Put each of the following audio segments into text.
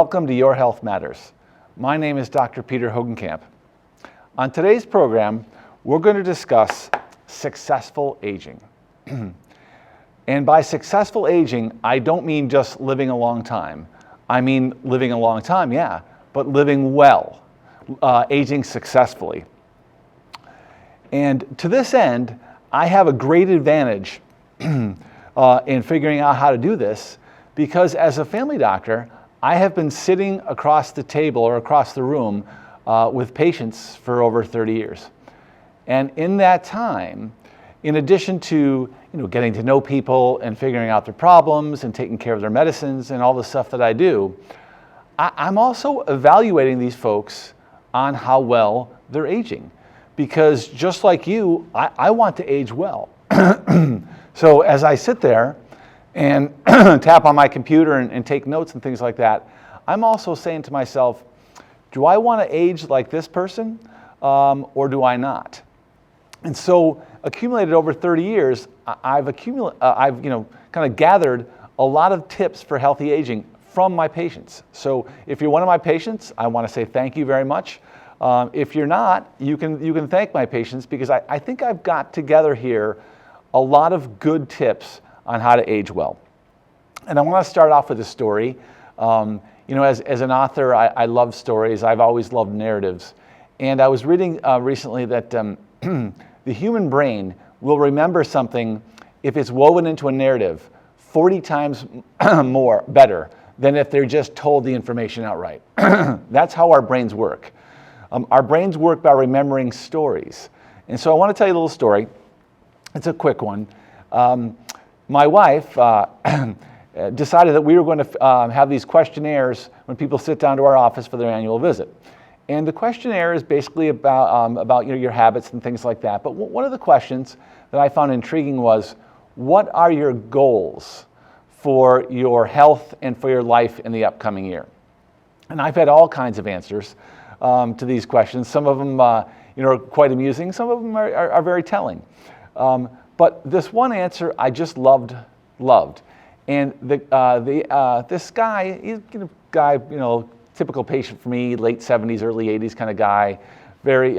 Welcome to Your Health Matters. My name is Dr. Peter Hogenkamp. On today's program, we're going to discuss successful aging. And by successful aging, I don't mean just living a long time. I mean living a long time, yeah, but living well, aging successfully. And to this end, I have a great advantage in figuring out how to do this, because as a family doctor, I have been sitting across the table or across the room with patients for over 30 years. And in that time, in addition to getting to know people and figuring out their problems and taking care of their medicines and all the stuff that I do, I'm also evaluating these folks on how well they're aging. Because just like you, I want to age well. So as I sit there and tap on my computer and take notes and things like that, I'm also saying to myself, do I want to age like this person or do I not? And so accumulated over 30 years, I've kind of gathered a lot of tips for healthy aging from my patients. So if you're one of my patients, I want to say thank you very much. If you're not, you can thank my patients, because I think I've got together here a lot of good tips on how to age well. And I want to start off with a story. As an author, I love stories. I've always loved narratives. And I was reading recently that the human brain will remember something if it's woven into a narrative 40 times better than if they're just told the information outright. That's how our brains work. Our brains work by remembering stories. And so I want to tell you a little story. It's a quick one. My wife decided that we were going to have these questionnaires when people sit down to our office for their annual visit. And the questionnaire is basically about your habits and things like that. But one of the questions that I found intriguing was, what are your goals for your health and for your life in the upcoming year? And I've had all kinds of answers to these questions. Some of them are quite amusing. Some of them are very telling. But this one answer I just loved. And this guy, he's a guy, typical patient for me, late 70s, early 80s kind of guy, very,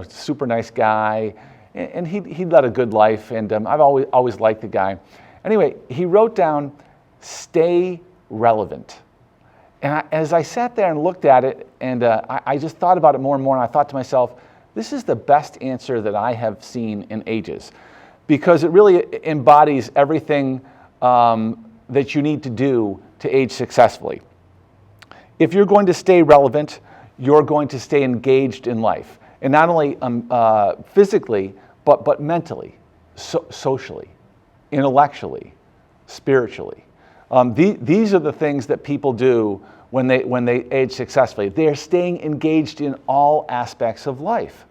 super nice guy, and he led a good life, and I've always liked the guy. Anyway, he wrote down, "Stay relevant." And as I sat there and looked at it, and I just thought about it more and more, and I thought to myself, this is the best answer that I have seen in ages, because it really embodies everything that you need to do to age successfully. If you're going to stay relevant, you're going to stay engaged in life, and not only physically, but mentally, socially, intellectually, spiritually. These are the things that people do when they age successfully. They're staying engaged in all aspects of life.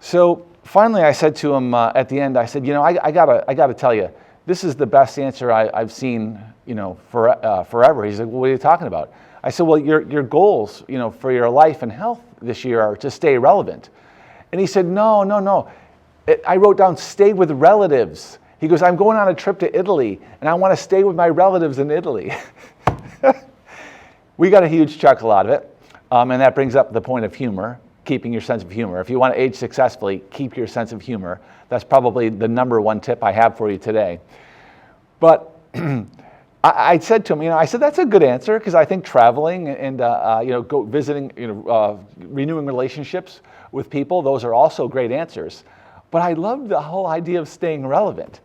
So finally, I said to him at the end, I said, I gotta tell you, this is the best answer I've seen, forever. He's like, well, what are you talking about? I said, well, your goals, for your life and health this year are to stay relevant. And he said, no. I wrote down, stay with relatives. He goes, I'm going on a trip to Italy, and I want to stay with my relatives in Italy. We got a huge chuckle out of it, and that brings up the point of humor, keeping your sense of humor. If you want to age successfully, keep your sense of humor. That's probably the number one tip I have for you today. But I said to him, I said, that's a good answer, because I think traveling and go visiting, renewing relationships with people, those are also great answers. But I love the whole idea of staying relevant,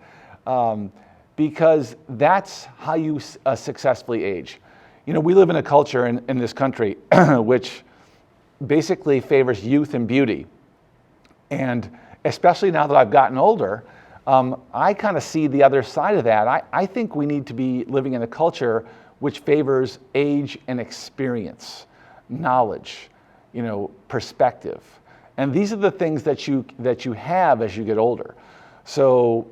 because that's how you successfully age. We live in a culture in this country which basically favors youth and beauty. And especially now that I've gotten older, I kind of see the other side of that. I think we need to be living in a culture which favors age and experience, knowledge, perspective. And these are the things that you have as you get older. So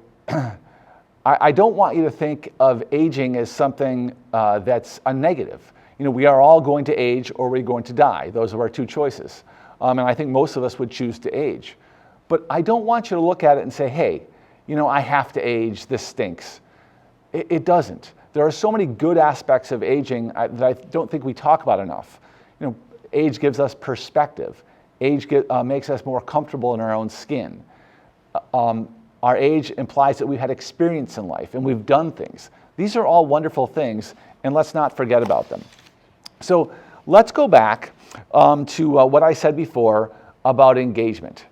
I don't want you to think of aging as something that's a negative. We are all going to age or we're going to die. Those are our two choices. And I think most of us would choose to age. But I don't want you to look at it and say, hey, I have to age, this stinks. It doesn't. there are so many good aspects of aging that I don't think we talk about enough. Age gives us perspective. Age makes us more comfortable in our own skin. Our age implies that we've had experience in life and we've done things. These are all wonderful things, and let's not forget about them. So let's go back to what I said before about engagement.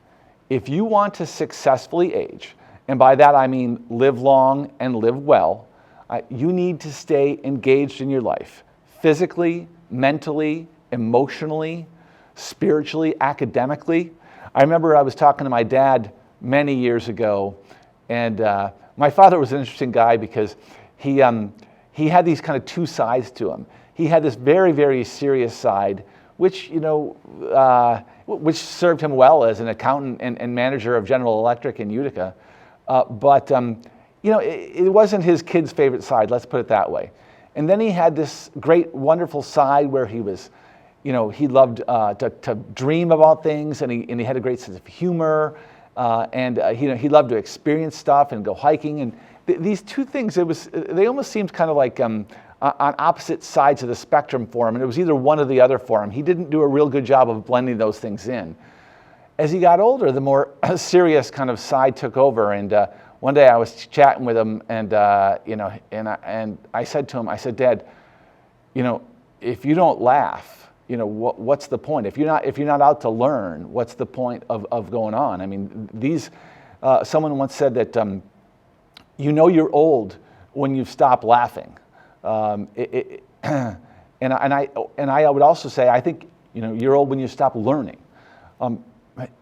If you want to successfully age, and by that I mean live long and live well, you need to stay engaged in your life, physically, mentally, emotionally, spiritually, academically. I remember I was talking to my dad many years ago, and my father was an interesting guy because he had these kind of two sides to him. He had this very, very serious side, which which served him well as an accountant and manager of General Electric in Utica. But it wasn't his kid's favorite side, let's put it that way. And then he had this great, wonderful side where he was, he loved to dream about things, and he had a great sense of humor, and he loved to experience stuff and go hiking. And these two things, they almost seemed kind of like on opposite sides of the spectrum for him, and it was either one or the other for him. He didn't do a real good job of blending those things in. As he got older, the more serious kind of side took over, and one day I was chatting with him, and I said to him, I said, Dad, if you don't laugh, what's the point? If you're not out to learn, what's the point of going on? I mean, someone once said that you're old when you stop laughing. And I would also say, I think you're old when you stop learning.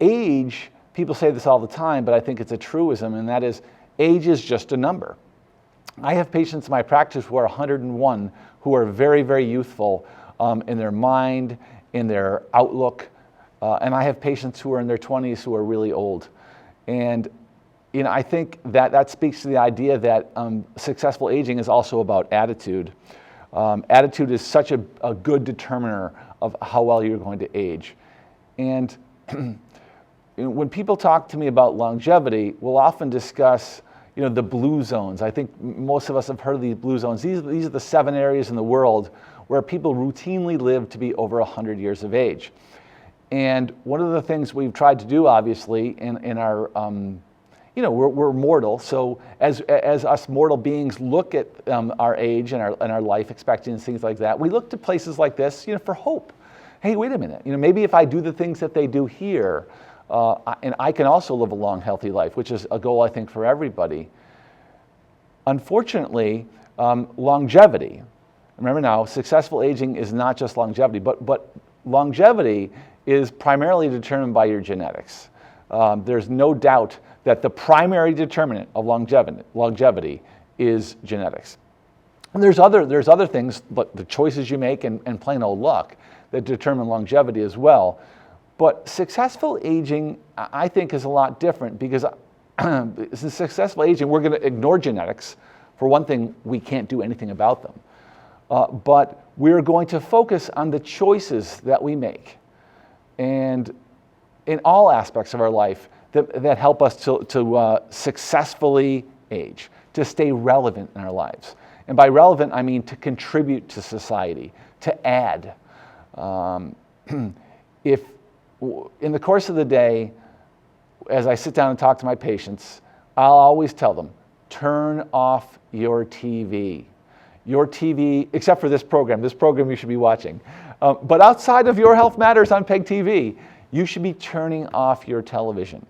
Age, people say this all the time, but I think it's a truism, and that is, age is just a number. I have patients in my practice who are 101 who are very, very youthful in their mind, in their outlook, and I have patients who are in their 20s who are really old. And I think that speaks to the idea that successful aging is also about attitude. Attitude is such a good determiner of how well you're going to age. And when people talk to me about longevity, we'll often discuss the blue zones. I think most of us have heard of these blue zones. These are the 7 areas in the world where people routinely live to be over 100 years of age. And one of the things we've tried to do, obviously, in our we're mortal, so as us mortal beings look at our age and our life expectancy and things like that, we look to places like this, for hope. Hey, wait a minute, maybe if I do the things that they do here, and I can also live a long, healthy life, which is a goal I think for everybody. Unfortunately, longevity. Remember now, successful aging is not just longevity, but longevity is primarily determined by your genetics. There's no doubt that the primary determinant of longevity is genetics. And there's other things, but the choices you make and plain old luck that determine longevity as well. But successful aging, I think, is a lot different because in successful aging, we're going to ignore genetics. For one thing, we can't do anything about them. But we're going to focus on the choices that we make. And in all aspects of our life, that help us to successfully age, to stay relevant in our lives. And by relevant, I mean to contribute to society, to add. If in the course of the day, as I sit down and talk to my patients, I'll always tell them, turn off your TV. Your TV, except for this program you should be watching. But outside of Your Health Matters on PEG TV, you should be turning off your television.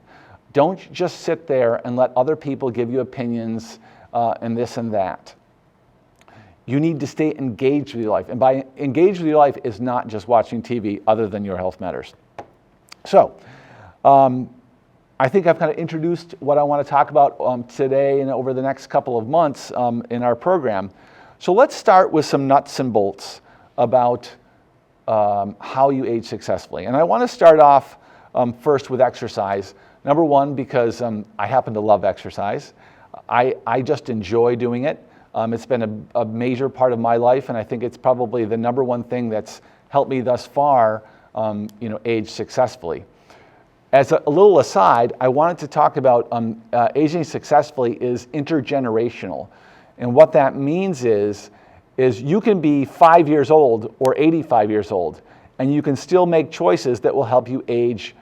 Don't just sit there and let other people give you opinions and this and that. You need to stay engaged with your life. And by engaged with your life is not just watching TV other than Your Health Matters. So, I think I've kind of introduced what I want to talk about today and over the next couple of months in our program. So let's start with some nuts and bolts about how you age successfully. And I want to start off first with exercise. Number one, because I happen to love exercise. I just enjoy doing it. It's been a major part of my life, and I think it's probably the number one thing that's helped me thus far, age successfully. As a little aside, I wanted to talk about aging successfully is intergenerational. And what that means is you can be 5 years old or 85 years old, and you can still make choices that will help you age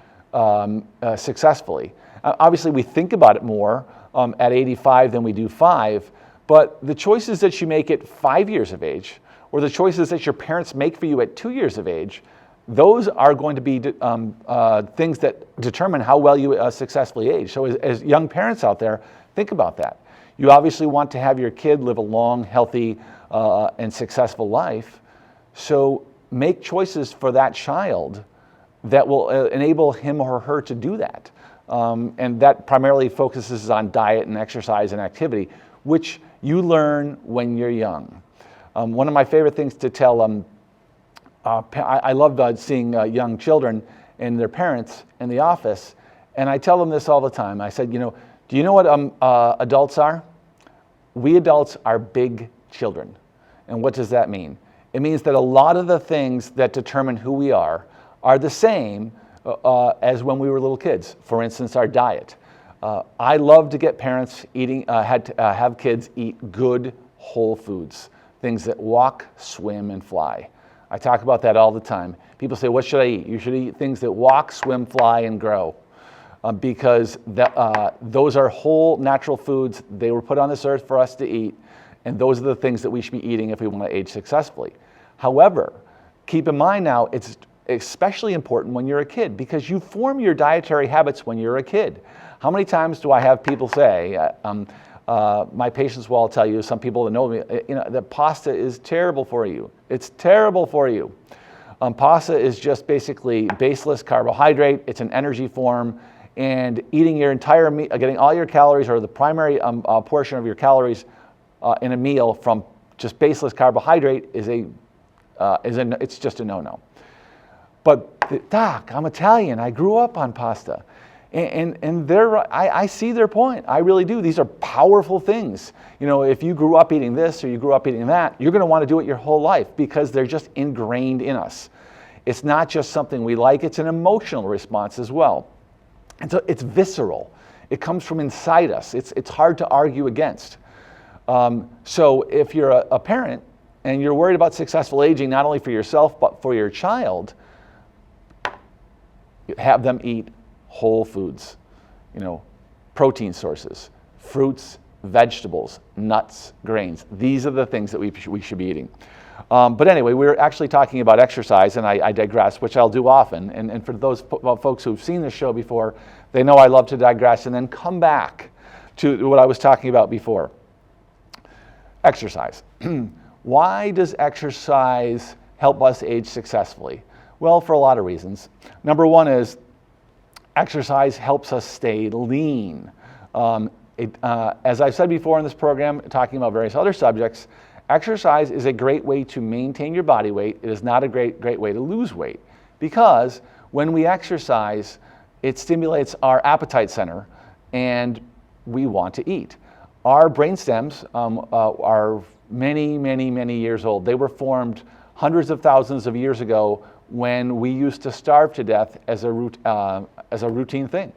successfully. Obviously, we think about it more at 85 than we do 5, but the choices that you make at 5 years of age, or the choices that your parents make for you at 2 years of age, those are going to be things that determine how well you successfully age. So as young parents out there, think about that. You obviously want to have your kid live a long, healthy, and successful life. So make choices for that child that will enable him or her to do that. And that primarily focuses on diet and exercise and activity, which you learn when you're young. One of my favorite things to tell, I love seeing young children and their parents in the office, and I tell them this all the time. I said, do you know what adults are? We adults are big children. And what does that mean? It means that a lot of the things that determine who we are the same as when we were little kids. For instance, our diet. I love to get parents have kids eat good whole foods, things that walk, swim, and fly. I talk about that all the time. People say, what should I eat? You should eat things that walk, swim, fly, and grow. Because those are whole natural foods. They were put on this earth for us to eat, and those are the things that we should be eating if we want to age successfully. However, keep in mind now, it's especially important when you're a kid, because you form your dietary habits when you're a kid. How many times do I have people say, my patients will all tell you, some people that know me, that pasta is terrible for you. It's terrible for you. Pasta is just basically baseless carbohydrate. It's an energy form. And eating your entire meal, getting all your calories or the primary portion of your calories in a meal from just baseless carbohydrate it's just a no-no. But doc, I'm Italian. I grew up on pasta, and I see their point. I really do. These are powerful things. If you grew up eating this or you grew up eating that, you're going to want to do it your whole life because they're just ingrained in us. It's not just something we like; it's an emotional response as well. And so it's visceral. It comes from inside us. It's hard to argue against. So if you're a parent and you're worried about successful aging, not only for yourself, but for your child, have them eat whole foods, protein sources, fruits, vegetables, nuts, grains. These are the things that we should be eating. But anyway, we're actually talking about exercise, and I digress, which I'll do often. And for those folks who've seen this show before, they know I love to digress and then come back to what I was talking about before. Exercise. Why does exercise help us age successfully? Well, for a lot of reasons. Number one is exercise helps us stay lean. As I've said before in this program, talking about various other subjects, exercise is a great way to maintain your body weight. It is not a great way to lose weight, because when we exercise, it stimulates our appetite center, and we want to eat. Our brain stems are many years old. They were formed hundreds of thousands of years ago when we used to starve to death as a routine thing.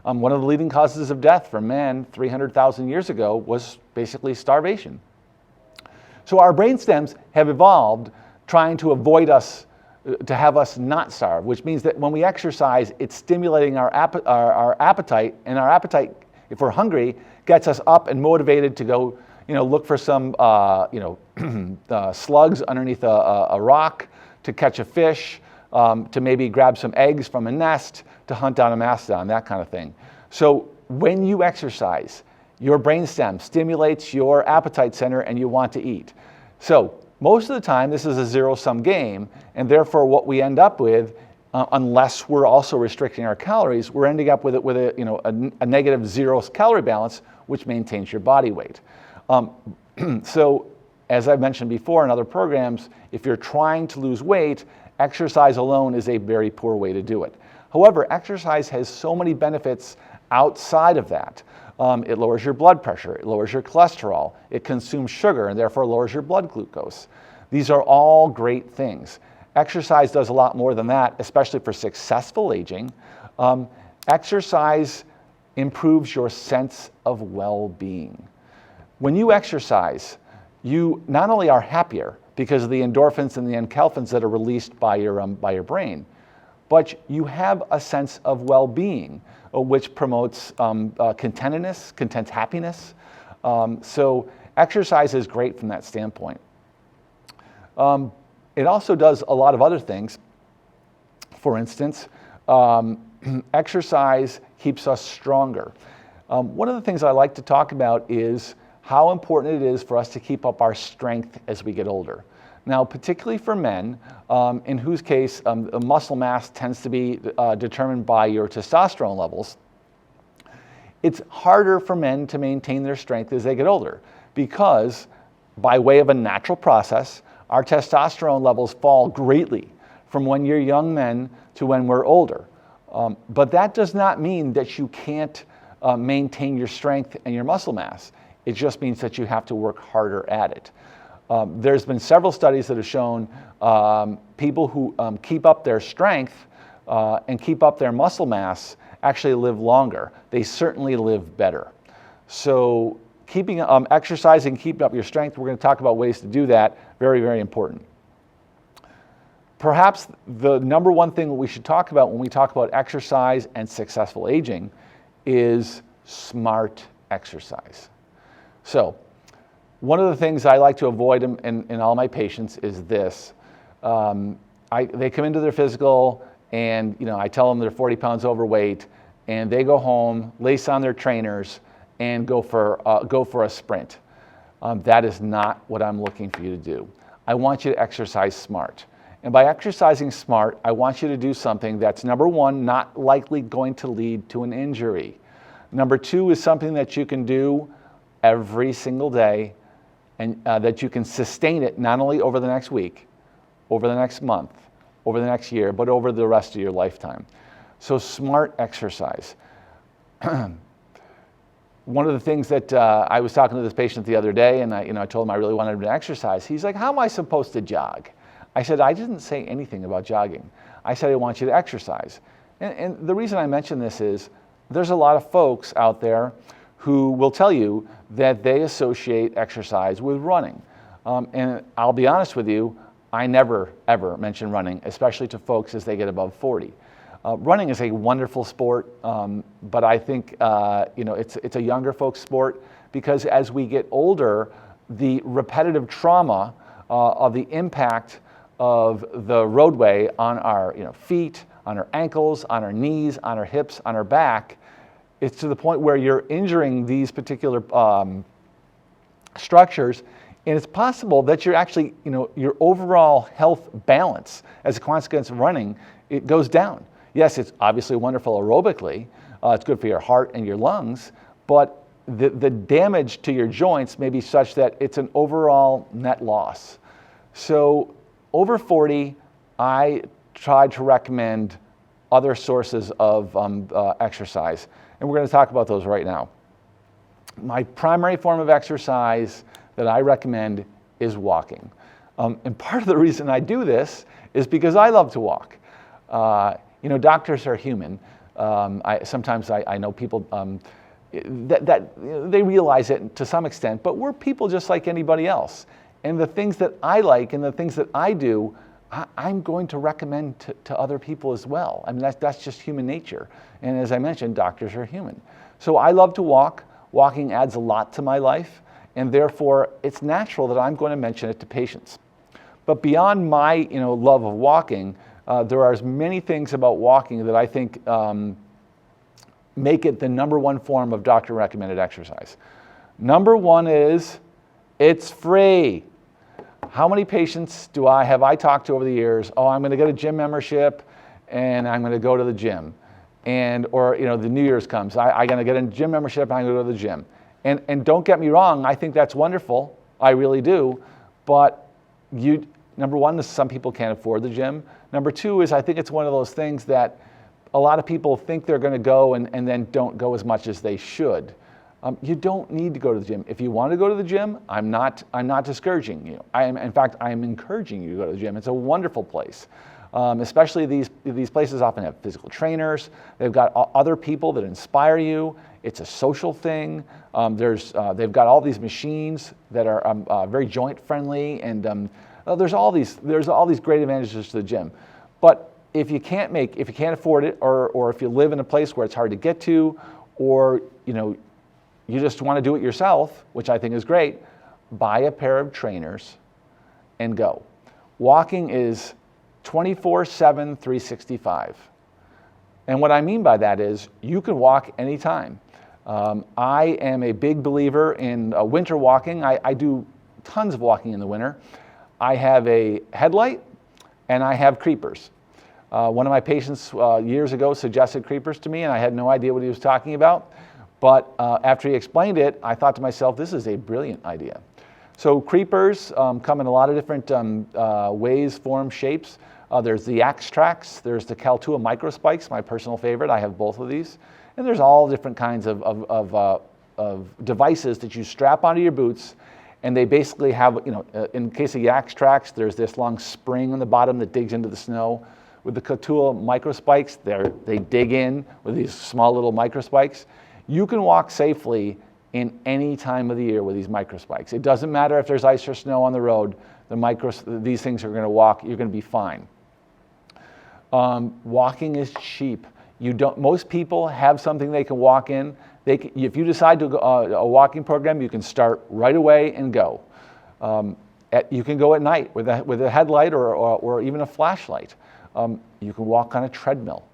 One of the leading causes of death for man 300,000 years ago was basically starvation. So our brain stems have evolved trying to avoid us, to have us not starve, which means that when we exercise, it's stimulating our appetite, and our appetite, if we're hungry, gets us up and motivated to go, look for some, slugs underneath a rock, to catch a fish, to maybe grab some eggs from a nest, to hunt down a mastodon, that kind of thing. So when you exercise, your brainstem stimulates your appetite center and you want to eat. So most of the time, this is a zero-sum game, and therefore what we end up with, unless we're also restricting our calories, we're ending up with a negative zero calorie balance, which maintains your body weight. So as I've mentioned before in other programs, if you're trying to lose weight, exercise alone is a very poor way to do it. However, exercise has so many benefits outside of that. It lowers your blood pressure, it lowers your cholesterol, it consumes sugar and therefore lowers your blood glucose. These are all great things. Exercise does a lot more than that, especially for successful aging. Exercise improves your sense of well-being. When you exercise, you not only are happier because of the endorphins and the enkephalins that are released by your brain, but you have a sense of well-being, which promotes contentedness, content happiness. So exercise is great from that standpoint. It also does a lot of other things. For instance, exercise keeps us stronger. One of the things I like to talk about is how important it is for us to keep up our strength as we get older. Now, particularly for men, in whose case muscle mass tends to be determined by your testosterone levels, it's harder for men to maintain their strength as they get older because, by way of a natural process, our testosterone levels fall greatly from when you're young men to when we're older. But that does not mean that you can't maintain your strength and your muscle mass. It just means that you have to work harder at it. There's been several studies that have shown people who keep up their strength and keep up their muscle mass actually live longer. They certainly live better. So keeping exercising, keeping up your strength, we're going to talk about ways to do that. Very, very important. Perhaps the number one thing that we should talk about when we talk about exercise and successful aging is smart exercise. So one of the things I like to avoid in all my patients is this. They come into their physical and I tell them they're 40 pounds overweight and they go home, lace on their trainers and go for a sprint. That is not what I'm looking for you to do. I want you to exercise smart. And by exercising smart, I want you to do something that's, number one, not likely going to lead to an injury. Number two is something that you can do every single day and that you can sustain it not only over the next week, over the next month, over the next year, but over the rest of your lifetime. So smart exercise. One of the things that I was talking to this patient the other day, and I told him I really wanted him to exercise. He's like, "How am I supposed to jog?" I said, "I didn't say anything about jogging. I said I want you to exercise." And the reason I mention this is there's a lot of folks out there who will tell you that they associate exercise with running. And I'll be honest with you, I never, ever mention running, especially to folks as they get above 40. Running is a wonderful sport, but I think it's a younger folks sport because as we get older, the repetitive trauma of the impact of the roadway on our feet, on our ankles, on our knees, on our hips, on our back, it's to the point where you're injuring these particular structures, and it's possible that you're actually, your overall health balance as a consequence of running, it goes down. Yes, it's obviously wonderful aerobically, it's good for your heart and your lungs, but the damage to your joints may be such that it's an overall net loss. So over 40, I try to recommend other sources of exercise, and we're going to talk about those right now. My primary form of exercise that I recommend is walking. And part of the reason I do this is because I love to walk. Doctors are human. Sometimes I know people that they realize it to some extent, but we're people just like anybody else. And the things that I like and the things that I do, I'm going to recommend to other people as well. I mean, that's just human nature. And as I mentioned, doctors are human. So I love to walk. Walking adds a lot to my life, and therefore it's natural that I'm going to mention it to patients. But beyond my love of walking, there are as many things about walking that I think make it the number one form of doctor-recommended exercise. Number one is it's free. How many patients have I talked to over the years? Oh, I'm going to get a gym membership, and I'm going to go to the gym, or the New Year's comes. I'm going to get a gym membership, and I'm going to go to the gym. And don't get me wrong, I think that's wonderful. I really do. But number one is some people can't afford the gym. Number two is I think it's one of those things that a lot of people think they're going to go and then don't go as much as they should. You don't need to go to the gym. If you want to go to the gym, I'm not discouraging you. In fact, I am encouraging you to go to the gym. It's a wonderful place. Especially these places often have physical trainers. They've got other people that inspire you. It's a social thing. They've got all these machines that are very joint friendly, and there's all these great advantages to the gym. But if you can't afford it, or if you live in a place where it's hard to get to, or you just want to do it yourself, which I think is great, buy a pair of trainers and go. Walking is 24/7, 365. And what I mean by that is you can walk anytime. I am a big believer in winter walking. I do tons of walking in the winter. I have a headlight and I have creepers. One of my patients years ago suggested creepers to me, and I had no idea what he was talking about. But after he explained it, I thought to myself, this is a brilliant idea. So creepers come in a lot of different ways, forms, shapes. There's the Axe Tracks, there's the Kaltua microspikes, my personal favorite. I have both of these. And there's all different kinds of devices that you strap onto your boots, and they basically have, in case of the Axe Tracks, there's this long spring on the bottom that digs into the snow. With the Kaltua microspikes, they dig in with these small little microspikes. You can walk safely in any time of the year with these microspikes. It doesn't matter if there's ice or snow on the road, these things are going to walk, you're going to be fine. Walking is cheap. Most people have something they can walk in. If you decide to go a walking program, you can start right away and go. You can go at night with a headlight or even a flashlight. You can walk on a treadmill.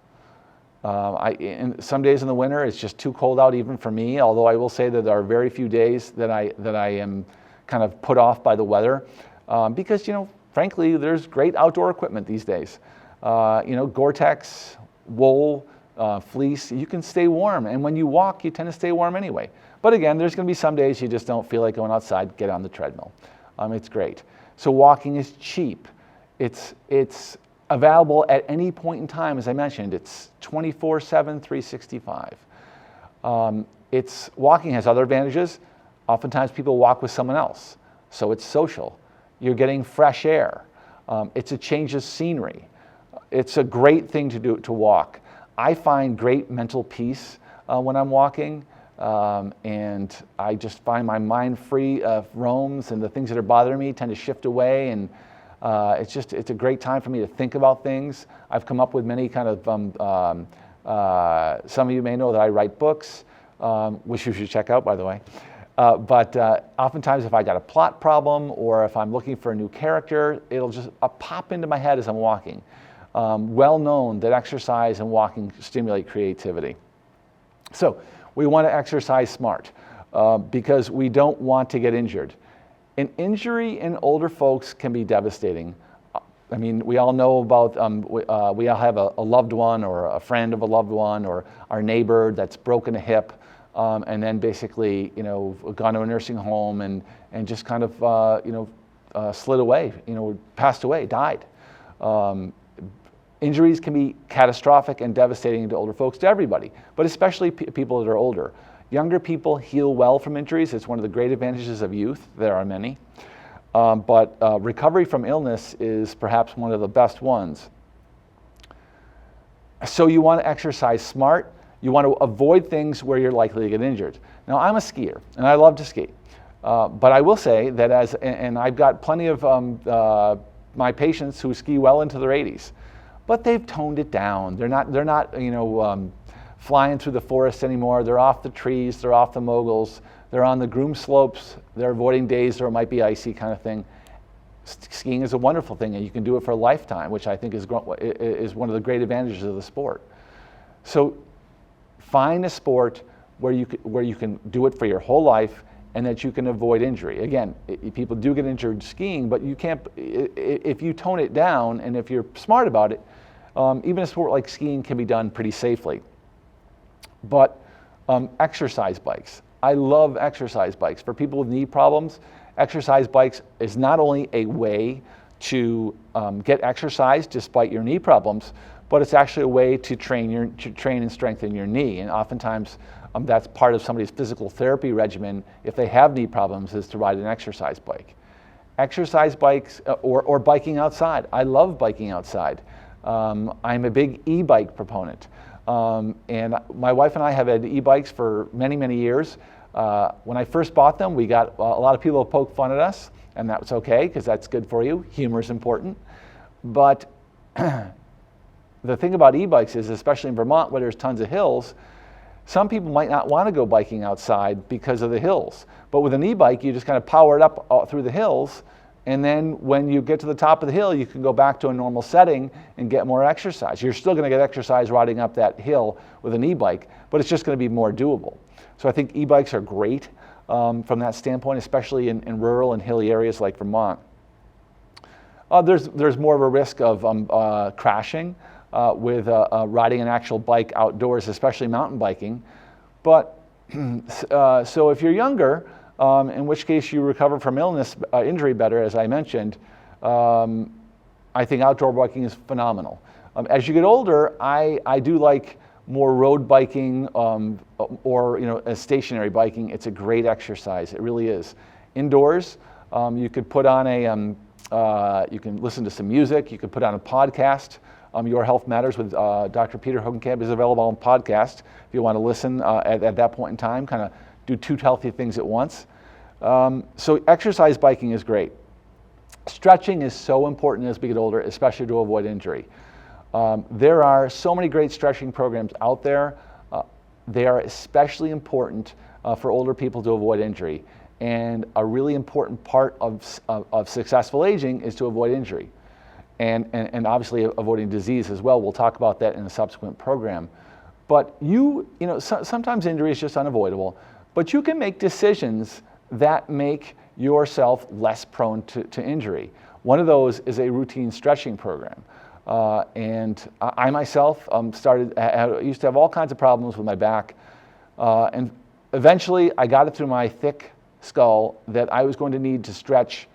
Some days in the winter, it's just too cold out even for me, although I will say that there are very few days that I am kind of put off by the weather, because, frankly, there's great outdoor equipment these days. Gore-Tex, wool, fleece, you can stay warm. And when you walk, you tend to stay warm anyway. But again, there's going to be some days you just don't feel like going outside, get on the treadmill. It's great. So walking is cheap. It's available at any point in time. As I mentioned, it's 24/7, 365. Walking has other advantages. Oftentimes people walk with someone else, so it's social. You're getting fresh air. It's a change of scenery. It's a great thing to walk. I find great mental peace when I'm walking, and I just find my mind free of roams, and the things that are bothering me tend to shift away, and it's a great time for me to think about things. I've come up with many kind of, some of you may know that I write books, which you should check out, by the way. But oftentimes if I got a plot problem or if I'm looking for a new character, it'll just pop into my head as I'm walking. Well known that exercise and walking stimulate creativity. So we want to exercise smart because we don't want to get injured. An injury in older folks can be devastating. I mean, we all know about, we all have a loved one or a friend of a loved one or our neighbor that's broken a hip and then basically, gone to a nursing home and just kind of, slid away, passed away, died. Injuries can be catastrophic and devastating to older folks, to everybody, but especially people that are older. Younger people heal well from injuries. It's one of the great advantages of youth. There are many. But recovery from illness is perhaps one of the best ones. So you want to exercise smart. You want to avoid things where you're likely to get injured. Now, I'm a skier, and I love to ski. But I will say that and I've got plenty of my patients who ski well into their 80s. But they've toned it down. They're not flying through the forest anymore. They're off the trees. They're off the moguls. They're on the groomed slopes. They're avoiding days where it might be icy, kind of thing. Skiing is a wonderful thing, and you can do it for a lifetime, which I think is one of the great advantages of the sport. So find a sport where you can do it for your whole life and that you can avoid injury. Again, people do get injured skiing, but you can't, if you tone it down and if you're smart about it, even a sport like skiing can be done pretty safely. But exercise bikes. I love exercise bikes. For people with knee problems, exercise bikes is not only a way to get exercise despite your knee problems, but it's actually a way to train and strengthen your knee. And oftentimes that's part of somebody's physical therapy regimen if they have knee problems, is to ride an exercise bike. Exercise bikes or biking outside. I love biking outside. I'm a big e-bike proponent. And my wife and I have had e-bikes for many, many years. When I first bought them, we got a lot of people poke fun at us, and that was okay, because that's good for you. Humor is important. But the thing about e-bikes is, especially in Vermont where there's tons of hills, some people might not want to go biking outside because of the hills. But with an e-bike, you just kind of power it up through the hills, and then when you get to the top of the hill, you can go back to a normal setting and get more exercise. You're still going to get exercise riding up that hill with an e-bike, but it's just going to be more doable. So I think e-bikes are great from that standpoint, especially in rural and hilly areas like Vermont. There's more of a risk of crashing with riding an actual bike outdoors, especially mountain biking. But so if you're younger, in which case you recover from injury better, as I mentioned, I think outdoor biking is phenomenal. As you get older, I do like more road biking or stationary biking. It's a great exercise. It really is. Indoors, you could put on you can listen to some music. You could put on a podcast. Your Health Matters with Dr. Peter Hogenkamp is available on podcast if you want to listen at that point in time, kind of do two healthy things at once. So exercise biking is great. Stretching is so important as we get older, especially to avoid injury. There are so many great stretching programs out there. They are especially important for older people to avoid injury. And a really important part of successful aging is to avoid injury. And obviously avoiding disease as well. We'll talk about that in a subsequent program. But sometimes injury is just unavoidable, but you can make decisions that make yourself less prone to injury. One of those is a routine stretching program. And I myself used to have all kinds of problems with my back. And eventually I got it through my thick skull that I was going to need to stretch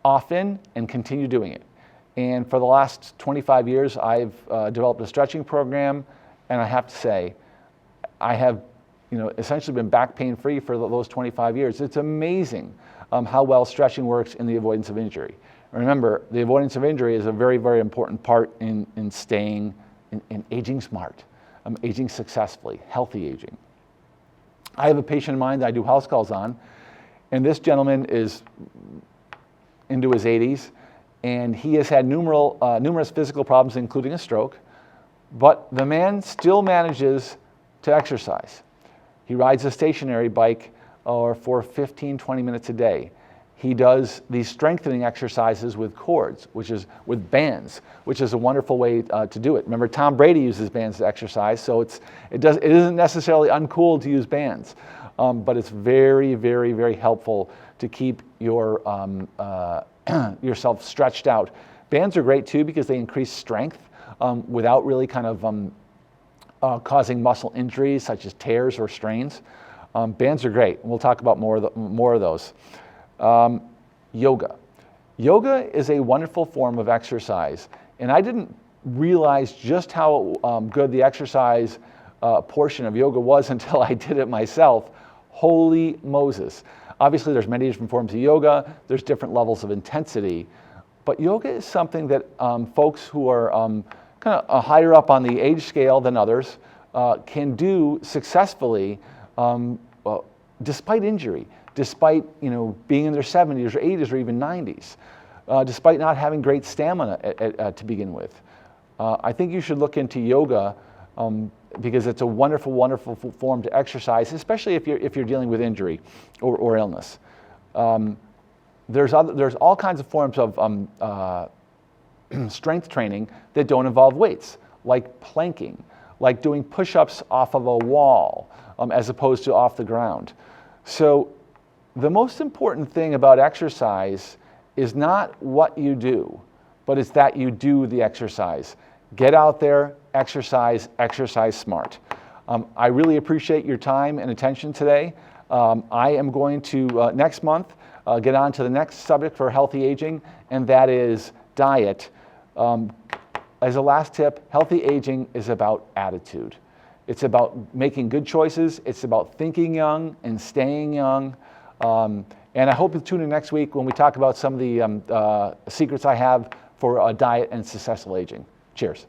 often and continue doing it. And for the last 25 years, I've developed a stretching program, and I have to say, I have essentially been back pain free for those 25 years. It's amazing how well stretching works in the avoidance of injury. Remember, the avoidance of injury is a very, very important part in staying, in aging smart, aging successfully, healthy aging. I have a patient in mind that I do house calls on, and this gentleman is into his 80s, and he has had numerous physical problems, including a stroke, but the man still manages to exercise. He rides a stationary bike for 15, 20 minutes a day. He does these strengthening exercises with cords, which is with bands, which is a wonderful way to do it. Remember, Tom Brady uses bands to exercise, so it isn't necessarily uncool to use bands, but it's very, very, very helpful to keep yourself stretched out. Bands are great too because they increase strength without really kind of causing muscle injuries such as tears or strains. Bands are great. We'll talk about more of those. Yoga. Yoga is a wonderful form of exercise, and I didn't realize just how good the exercise portion of yoga was until I did it myself. Holy Moses. Obviously, there's many different forms of yoga. There's different levels of intensity, but yoga is something that folks who are kind of higher up on the age scale than others can do successfully despite injury, despite being in their 70s or 80s or even 90s, despite not having great stamina to begin with. I think you should look into yoga because it's a wonderful, wonderful form to exercise, especially if you're dealing with injury or illness. There's all kinds of forms of strength training that don't involve weights, like planking, like doing push-ups off of a wall as opposed to off the ground. So the most important thing about exercise is not what you do, but it's that you do the exercise. Get out there, exercise smart. I really appreciate your time and attention today. I am going to, next month, get on to the next subject for healthy aging, and that is diet. As a last tip, healthy aging is about attitude. It's about making good choices. It's about thinking young and staying young. And I hope you tune in next week when we talk about some of the secrets I have for a diet and successful aging. Cheers.